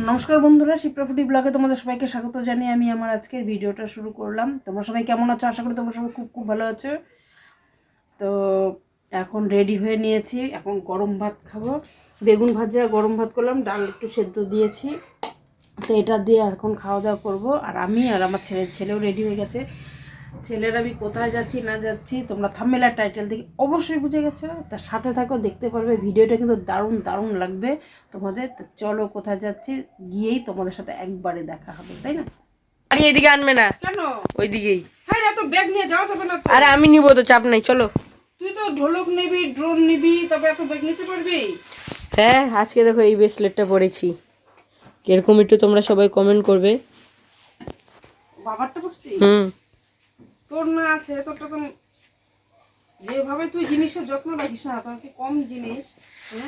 নমস্কার বন্ধুরা, শিপ্রা ফুডি ব্লগে তোমাদের সবাইকে স্বাগত জানিয়ে আমি আমার আজকের ভিডিওটা শুরু করলাম। তোমরা সবাই কেমন আছো? আশা করি তোমরা সবাই খুব খুব ভালো আছো। তো এখন রেডি হয়ে নিয়েছি, এখন গরম ভাত খাবো। বেগুন ভাজা গরম ভাত করলাম, ডাল একটু সেদ্ধ দিয়েছি, তো এটা দিয়ে এখন খাওয়া দাওয়া করবো। আর আমি আর আমার ছেলেও রেডি হয়ে গেছে। ছেলের আমি কোথায় যাচ্ছি না যাচ্ছি তোমরা থাম্বনেল টাইটেল দেখে অবশ্যই বুঝে গেছো। তার সাথে থাকো, দেখতে পারবে। ভিডিওটা কিন্তু দারুণ দারুণ লাগবে তোমাদের। তো চলো কোথায় যাচ্ছি, গিয়েই তোমাদের সাথে একবারে দেখা হবে, তাই না? আরে এদিকে আনবে না কেন? ওইদিকেই। হ্যাঁ, এত ব্যাগ নিয়ে যাওয়া যাবে না তো। আরে আমি নিবো তো, চাপ নাই, চলো। তুই তো ঢোলক নিবি, ড্রোন নিবি, তবে এত ব্যাগ নিতে পারবি? হ্যাঁ, আজকে দেখো এই ব্রেসলেটটা পরেছি, কিরকম একটু তোমরা সবাই কমেন্ট করবে। বাবারটা পড়ছি? হুম, তোর না আছে, তোরটা তো যেভাবে তুই জিনিসের যত্ন রাখিস না, তোর কি কম জিনিস?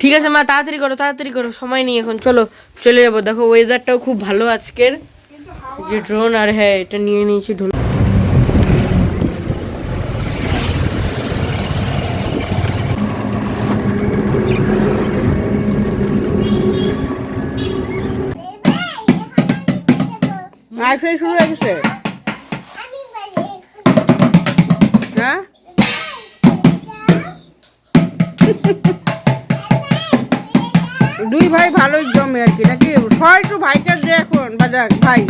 ঠিক আছে মা, তাড়াতাড়ি করো, সময় নেই এখন, চলো চলে যাবো। দেখো ওয়েদারটাও খুব ভালো আজকের, কিন্তু হাওয়া যে ড্রোন আর হ্যাঁ এটা নিয়ে নিয়েছি ঢোল। আসলে শুরু হয়ে গেছে, হ্যাঁ দুই ভাই ভালোই জমে আর কি, নাকি? হয় একটু ভাইকে যে এখন বাজার ভাই।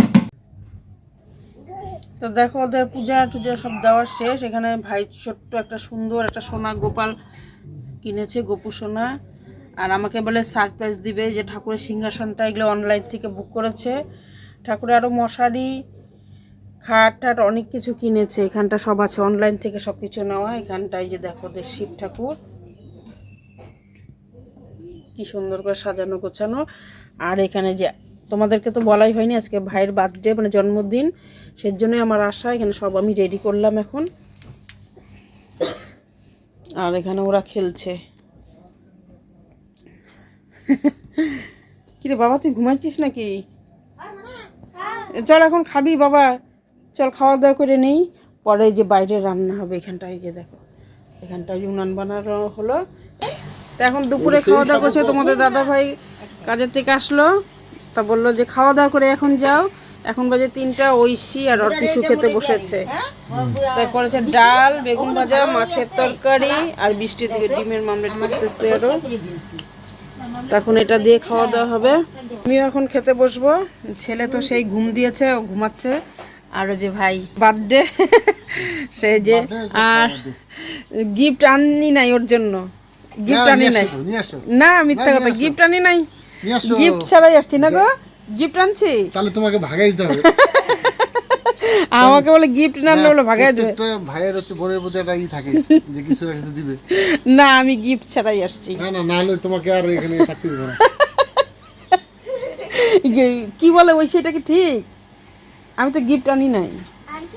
তো দেখো ওদের পূজা টুজা সব দেওয়া শেষ। এখানে ভাই ছোট্ট একটা সুন্দর একটা সোনা গোপাল কিনেছে, গোপু সোনা। আর আমাকে বলে সারপ্রাইজ দিবে, যে ঠাকুরের সিংহাসনটা এগুলো অনলাইন থেকে বুক করেছে। ঠাকুরের আরও মশারি, খাট টাট অনেক কিছু কিনেছে। এখানটা সব আছে অনলাইন থেকে সব কিছু নেওয়া। এখানটায় যে দেখো ওদের শিব ঠাকুর কি সুন্দর করে সাজানো গোছানো। আর এখানে যে তোমাদেরকে তো বলাই হয়নি, আজকে ভাইয়ের বার্থডে মানে জন্মদিন, সেজন্যই আমার আশা। এখানে সব আমি রেডি করলাম এখন। আর এখানে ওরা খেলছে। কিরে বাবা, তুই ঘুমাচ্ছিস নাকি? চল এখন খাবি বাবা, চল খাওয়া দাওয়া করে নেই, পরে যে বাইরে রান্না হবে। এখানটায় যে দেখো, এখানটায় উনান বানানো হলো। তো এখন দুপুরে খাওয়া দাওয়া করছে। তোমাদের দাদা ভাই কাজের থেকে আসলো, তা বললো যে খাওয়া দাওয়া করে এখন যাও। এখন বাজে 3টা, ঐশী আর অর্পিসু খেতে বসেছে। তাই করেছে ডাল, বেগুন ভাজা, মাছের তরকারি, আর বৃষ্টি থেকে ডিমের মামলেট করতেছে আরো। তখন এটা দিয়ে খাওয়া দাওয়া হবে। আমিও এখন খেতে বসবো। ছেলে তো সেই ঘুম দিয়েছে, ও ঘুমাচ্ছে। আর যে ভাই বার্থডে সে যে, আর গিফট আনি নাই ওর জন্য, গিফট আনি নাই না, মিথ্যা কথা, গিফট আনি নাই, গিফট ছাড়াই আসছি না গো। গিফট আনছি, তাহলে তোমাকে ভাগাই দিতে হবে। আমাকে বলে গিফট না আনলে বলে ভাগাই দেবে। ভাইয়ের হচ্ছে বোনের প্রতি একটা ই থাকে যে কিছু না কিছু দিবে। না, আমি গিফট ছাড়াই আসছি। না না, না হলে তোমাকে আর এখানে থাকতে দেবো না। কি বলে ওই, সেটা কি ঠিক? আমি তো গিফট আনি নাই।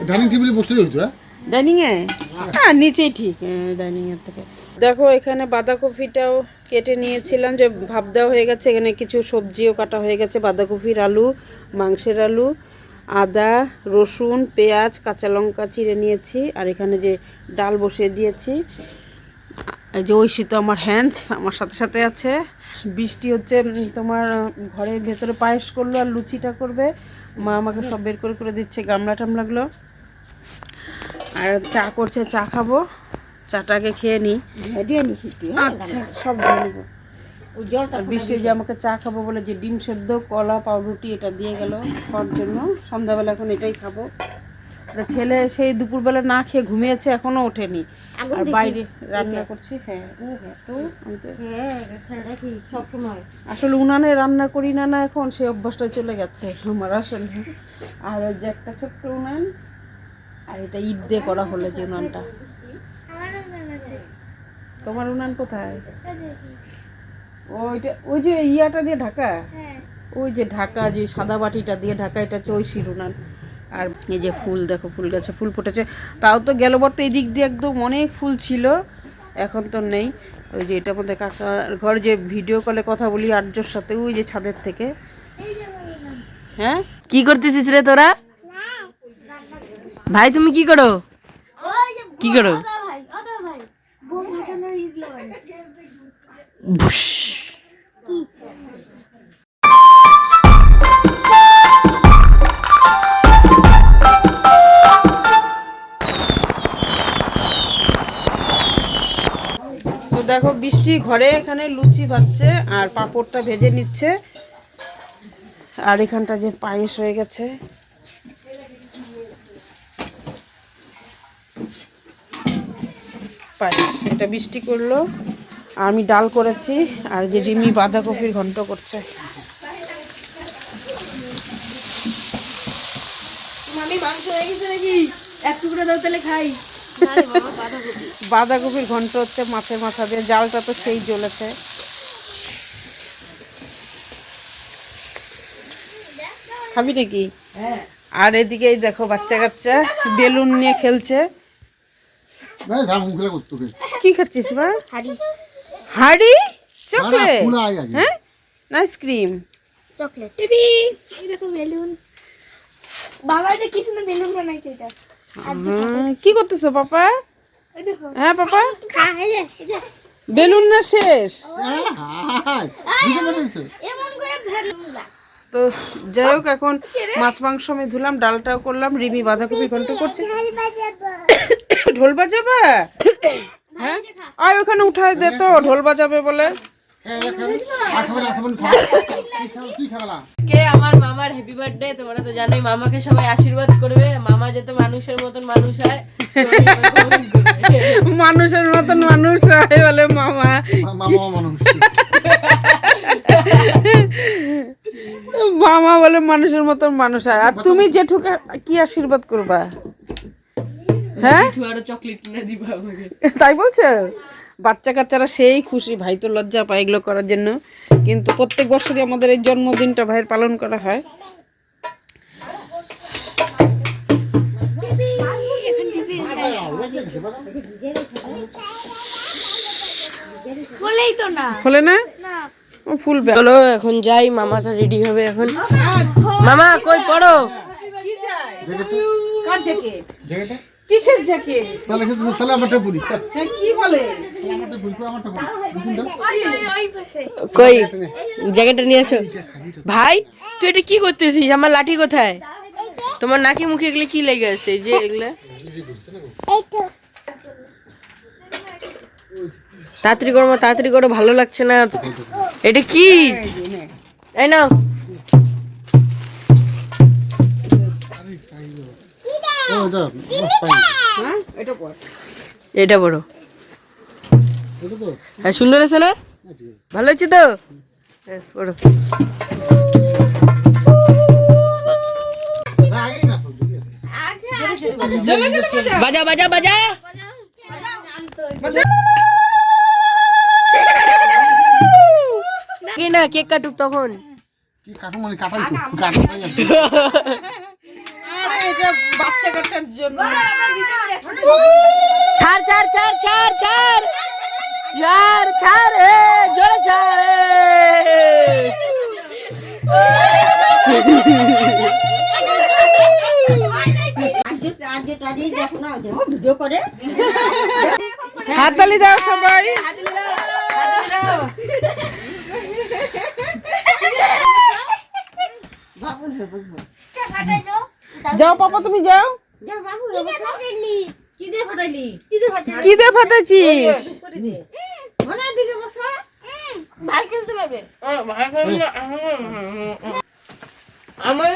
ডাইনিং টেবিলে বসলেই হইতো। ডাইনিং এ? হ্যাঁ, নিচেই ঠিক, ডাইনিং এর থেকে। দেখো এখানে বাঁধাকপিটাও কেটে নিয়েছিলাম, যে ভাপ দেওয়া হয়ে গেছে। এখানে কিছু সবজিও কাটা হয়ে গেছে, বাঁধাকপির আলু, মাংসের আলু, আদা, রসুন, পেঁয়াজ, কাঁচা লঙ্কা চিড়ে নিয়েছি। আর এখানে যে ডাল বসিয়ে দিয়েছি। এই যে ঐশী তো আমার হ্যান্ডস আমার সাথে সাথে আছে। বৃষ্টি হচ্ছে তোমার ঘরের ভেতরে পায়েস করলো আর লুচিটা করবে। মা আমাকে সব বের করে করে দিচ্ছে, গামলা টামলাগুলো। আর চা করছে, চা খাবো। চাটাকে খেয়ে নিই। আচ্ছা, সব দিয়ে নেবো। আর বৃষ্টি যে আমাকে চা খাবো বলে যে ডিম সেদ্ধ, কলা, পাউরুটি এটা দিয়ে গেল খাওয়ার জন্য। সন্ধ্যাবেলা এখন এটাই খাবো। ছেলে সেই দুপুরবেলা না খেয়ে ঘুমিয়েছে, এখনো ওঠেনি। আর বাইরে রান্না করছি। হ্যাঁ, ও হ্যাঁ, তো আসলে উনানে রান্না করি না, না এখন সেই অভ্যাসটা চলে গেছে আমার আসলে। আর ওই যে একটা ছোট্ট উনান, আর এটা ইট দিয়ে করা হলো যে উনানটা। তোমার উনান কোথায়? ওইটা, ওই যে ইয়াটা দিয়ে ঢাকা, ওই যে ঢাকা, যে সাদা বাটিটা দিয়ে ঢাকা, এটা হচ্ছে ঐশীর উনান। আর এই যে ফুল দেখো, ফুল গাছে ফুল ফুটেছে। তাও তো গেল বর তো এই দিক দিয়ে একদম অনেক ফুল ছিল, এখন তো নেই। ওই যে এটা মধ্যে কাকার ঘর, যে ভিডিও কলে কথা বলি আর্যর সাথে, ওই যে ছাদের থেকে। হ্যাঁ, কি করতেছিস রে তোরা? ভাই তুমি কি করো? কি করো? ভুস। বৃষ্টি ঘরে এখানে লুচি ভাজছে আর পাঁপড়টা ভেজে নিচ্ছে। আর এখানটা যে পায়েস হয়ে গেছে, পায়েস, এটা বৃষ্টি করলো। আর আমি ডাল করেছি, আর যে রিমি বাঁধাকপির ঘন্ট করছে। বাঁধাকপির ঘন্ট হচ্ছে মাছের মাথা দিয়ে, জালটা তো সেই জ্বলেছে। খাবি নাকি? আর এদিকে এই দেখো বাচ্চা কাচ্চা বেলুন নিয়ে খেলছে। কি খাচ্ছিস বা? হাড়ি চকলেট, হ্যাঁ না আইসক্রিম চকলেট। বেবি এটা তো বেলুন। বাবা এটা কি সুন্দর বেলুন বানাইছে এটা। কি করতেছো পাপা? এই দেখো। হ্যাঁ পাপা, এই যে বেলুন না শেষ? এমন করে বেলুন না। তো যাই হোক, এখন মাছ মাংস আমি ধুলাম, ডালটাও করলাম, রিমি বাঁধাকপি ঘন্ট করছে। ঢোল বাজাবা? হ্যাঁ, আর ওখানে উঠায় দে তো, ঢোল বাজাবে বলে। কে আমার মামার হ্যাপি বার্থডে, তোমরা তো জানোই, মামাকে সবাই আশীর্বাদ করবে, মামা যাতে মানুষের মতন মানুষ হয়। মানুষের মতন মানুষ হয় বলে মামা, মামা বলে মানুষের মতন মানুষ হয়। আর তুমি জেঠুকে কি আশীর্বাদ করবা? হ্যাঁ, আরো চকলেট কিনে দিবা আমাকে। তাই বলছো? বাচ্চা কাচ্চারা সেই খুশি, ভাই তো লজ্জা পায় এগুলো করার জন্য, কিন্তু প্রত্যেক বছরই আমাদের এই জন্মদিনটা ভাইয়ের পালন করা হয়। বলেই তো না। হলে না? ও ফুল ব্যাগ। চলো এখন যাই, মামাটা রেডি হবে এখন। মামা কই পড়ো? কার জ্যাকেট? কিসের জ্যাকেট? তাহলে আমারটা পরি, কি বলে? ওই পাশে। কই জ্যাকেটটা নিয়ে আসো। ভাই তুই এটা কি করতেছিস? আমার লাঠি কোথায়? তোমার নাকি মুখে এগুলো কি লেগে আছে? যে এগুলা তাড়াতাড়ি করো, তাড়াতাড়ি করো, ভালো লাগছে না। এটা কি? এই নাও। এটা বড়, হ্যাঁ সুন্দর আছে না? ভালো হচ্ছে তো? হ্যাঁ পড়ো। বাজা বাজা বাজা। কি না কেক কাটুক তখন। কি কাটু মানে কাটাই তো কাটু নাই আর। আরে এটা বাচ্চা কাচ্চার জন্য। ছাড় ছাড় ছাড় ছাড় ছাড় यार ছাড়, জোরে ছাড়। হাততালি দাও সবাই। যাও পাপা, তুমি যাও। কি দিয়ে ফাটাইছিস? ভাই খেলতে পারবে। আমার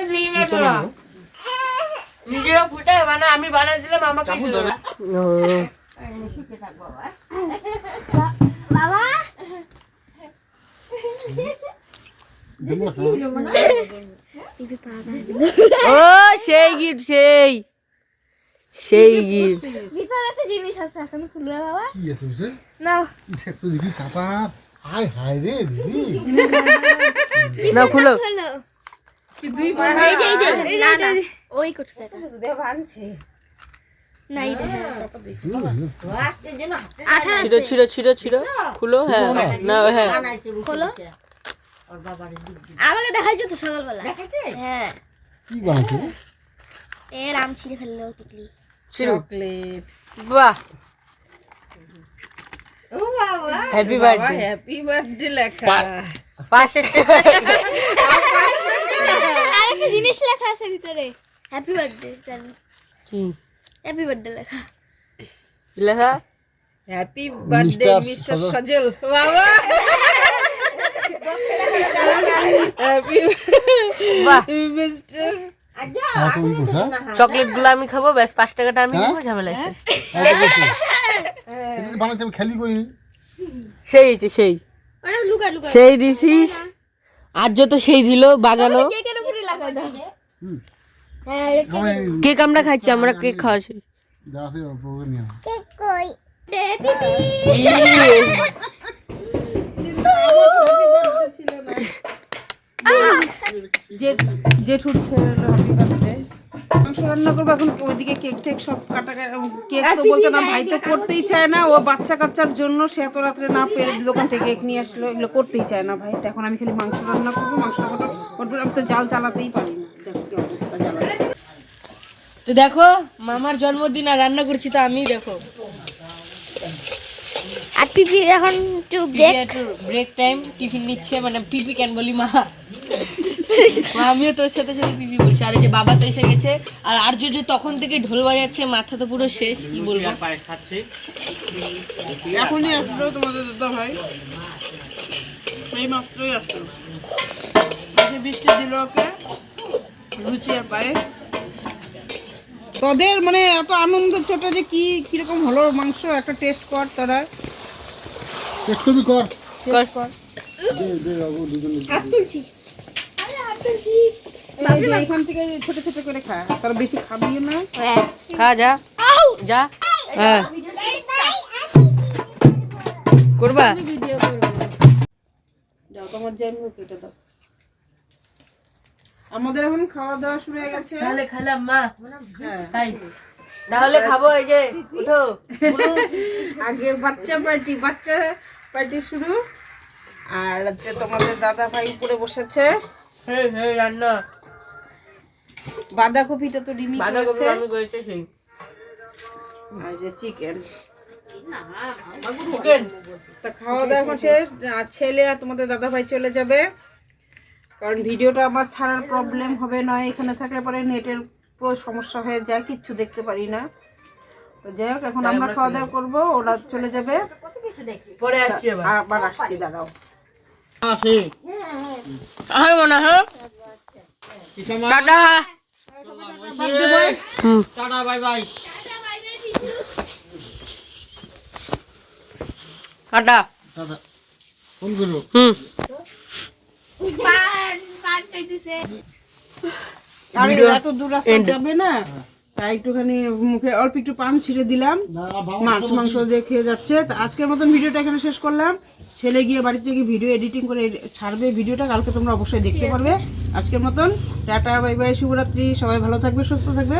নিজেরা ফুটায় বানা, আমি বানাই দিলাম আমাকে দিল। বাবা ও সেই গিফট, সেই সেই গিফট। ভিতরে একটা জিনিস আছে, এখন খুলবে বাবা। কি আছে বুঝছেন? নাও তো দেখি সাপা। হাই হাই রে দিদি, না খুলো। হ্যালো কি দুই বার? এই যে না না ওই করছে এটা দেহ ভাঙছে। না এটা ছিড়ো ছিড়ো ছিড়ো ছিড়ো, খুলো। হ্যাঁ না হ্যাঁ খোলো। আমাকে দেখাইছো তো সকালবেলা। হ্যাঁ কি বানাইছে? এ রাম ছিঁড়ে ফেললো তিকলি। ছিড়ো। চকলেট। বাহ, ও বাবা, হ্যাপি বার্থডে। হ্যাপি বার্থডে লেখা। পাশে আর একটা জিনিস লেখা আছে ভিতরে, হ্যাপি বার্থডে জানি। কি হ্যাপি বার্থডে লেখা। লেখা? হ্যাপি বার্থডে মিস্টার সজল বাবা হ্যাপি মিস্টার হ্যাঁ তুমি কোথায় চকলেট গুলো আমি খাবো, ব্যাস 5 টাকাটা আমি নেবো, ঝামেলা শেষ। এটা বানাচ্ছি আমি খেলি করি সেই হয়েছে, সেই সেই দিছিস, আর যত সেই দিল বাজানো। কেকের উপরে লাগাই দাও। কেক আমরা খাচ্ছি, আমরা কেক খাওয়া শেষ। দাসে প্রোগ্রাম নিয়ে জেঠুর ছেলে হ্যাপি বার্থডে। মাংস রান্না করবো এখন, ওইদিকে কেক টেক সব কাটা, কেক তো বলতো না, ভাই তো করতেই চায় না, ও বাচ্চা কাচ্চার জন্য সে এত রাত্রে না পেরে দোকান থেকে কেক নিয়ে আসলো, এগুলো করতেই চায় না ভাই। তো এখন আমি খালি মাংস রান্না করবো, মাংস রান্না করবো, আমি তো জাল চালাতেই পারি না, দেখো কি অবস্থা জ্বালাতে। তো দেখো মামার জন্মদিন আর রান্না করছি তো আমি, দেখো আর পিপি এখন একটু ব্রেক। ব্রেক টাইম, টিফিন নিচ্ছে, মানে পিপি কেন বলি মা, আমিও তোর সাথে সাথে পিপি বলছি। আর এই যে বাবা তো এসে গেছে, আর আর্য যে তখন থেকে ঢোল বাজাচ্ছে, মাথা তো পুরো শেষ, কি বলবো। এখনই আসলো তোমাদের দাদা ভাই, এই মাত্রই আসলো, বৃষ্টি দিল ওকে লুচি আর পায়ে। তোদের মানে এত আনন্দ ছোটা যে কি কিরকম হলো মাংস, একটা টেস্ট কর তোরা, টেস্ট করবি কর টেস্ট কর। দে দে বাবু দুজনে হাত তুলছি, আরে হাত তুলছি। এই যে এখান থেকে ছোট ছোট করে খা, তোরা বেশি খাবিও না। খা যা যা। হ্যাঁ করবা, ভিডিও করব। যাও তোমার জ্যাম কেটে দাও। আমাদের এখন খাওয়া দাওয়া শুরু হয়ে গেছে। তাহলে খেলাম মা, হ্যাঁ, তাই তাহলে খাবো। এই যে উঠো, আগে বাচ্চা পার্টি শুরু, আর হচ্ছে তোমাদের দাদা ভাই উপরে বসেছে। হ্যাঁ হ্যাঁ রান্না বাঁধাকপিটা তো রিমি বাঁধাকপি করেছে, আমি করেছি, সেই আর যে চিকেন। চিকেন। তা খাওয়া দাওয়া এখন শেষ, আর ছেলে আর তোমাদের দাদা ভাই চলে যাবে, কারণ ভিডিওটা আমার ছাড়ার প্রবলেম হবে, নয় এখানে থাকলে পরে নেটের পুরো সমস্যা হয়ে যায়, কিচ্ছু দেখতে পারি না। তো যাই হোক, এখন আমরা খাওয়া দাওয়া করবো, ওরা চলে যাবে, পরে আসছি আবার। আবার আসছি, দাঁড়াও। আসে হ্যাঁ মনে হয় tata. Tata bye bye tata. Tata phone করো পান খাইতেছে। আর এত দূর রাস্তা যাবে না, তাই একটুখানি মুখে অল্প একটু পান ছিঁড়ে দিলাম, মাংস দিয়ে খেয়ে যাচ্ছে। তো আজকের মতন ভিডিওটা এখানে শেষ করলাম। ছেলে গিয়ে বাড়িতে গিয়ে ভিডিও এডিটিং করে ছাড়বে ভিডিওটা, কালকে তোমরা অবশ্যই দেখতে পারবে। আজকের মতন টাটা বাই বাই, শুভরাত্রি, সবাই ভালো থাকবে, সুস্থ থাকবে।